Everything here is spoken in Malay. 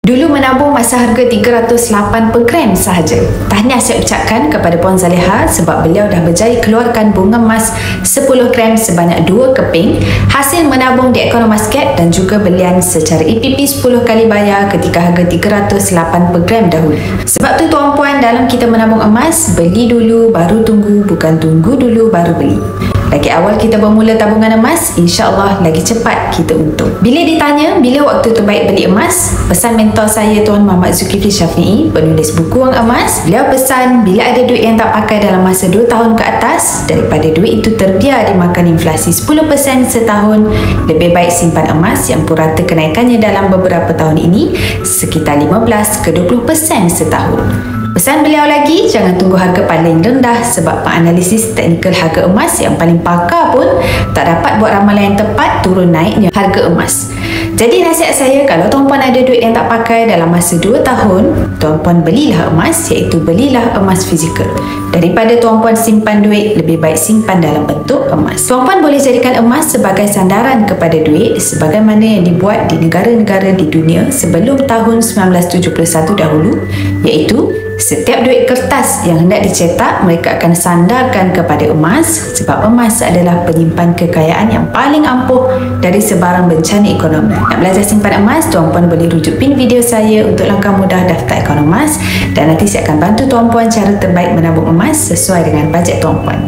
Dulu menabung masa harga 308 per gram sahaja. Tahniah saya ucapkan kepada Puan Zaleha sebab beliau dah berjaya keluarkan bunga emas 10 gram sebanyak 2 keping hasil menabung di Economasket dan juga belian secara EPP 10 kali bayar ketika harga 308 per gram dahulu. Sebab tu tuan-puan, dalam kita menabung emas, beli dulu baru tunggu, bukan tunggu dulu baru beli. Lagi awal kita bermula tabungan emas, insya-Allah lagi cepat kita untung. Bila ditanya bila waktu terbaik beli emas, pesan mentor saya Tuan Muhammad Zulkifli Syafi'i, penulis buku Wang Emas, beliau pesan bila ada duit yang tak pakai dalam masa 2 tahun ke atas, daripada duit itu terbiar dimakan inflasi 10% setahun, lebih baik simpan emas yang purata kenaikannya dalam beberapa tahun ini sekitar 15 ke 20% setahun. Pesan beliau lagi, jangan tunggu harga paling rendah sebab penganalisis teknikal harga emas yang paling pakar pun tak dapat buat ramalan yang tepat turun naiknya harga emas. Jadi nasihat saya, kalau tuan-puan ada duit yang tak pakai dalam masa 2 tahun, tuan-puan belilah emas, iaitu belilah emas fizikal. Daripada tuan-puan simpan duit, lebih baik simpan dalam bentuk emas. Tuan-puan boleh jadikan emas sebagai sandaran kepada duit sebagaimana yang dibuat di negara-negara di dunia sebelum tahun 1971 dahulu, iaitu setiap duit kertas yang hendak dicetak, mereka akan sandarkan kepada emas sebab emas adalah penyimpan kekayaan yang paling ampuh dari sebarang bencana ekonomi. Nak belajar simpan emas, tuan-puan boleh rujuk pin video saya untuk langkah mudah daftar Economas dan nanti saya akan bantu tuan-puan cara terbaik menabung emas sesuai dengan bajet tuan-puan.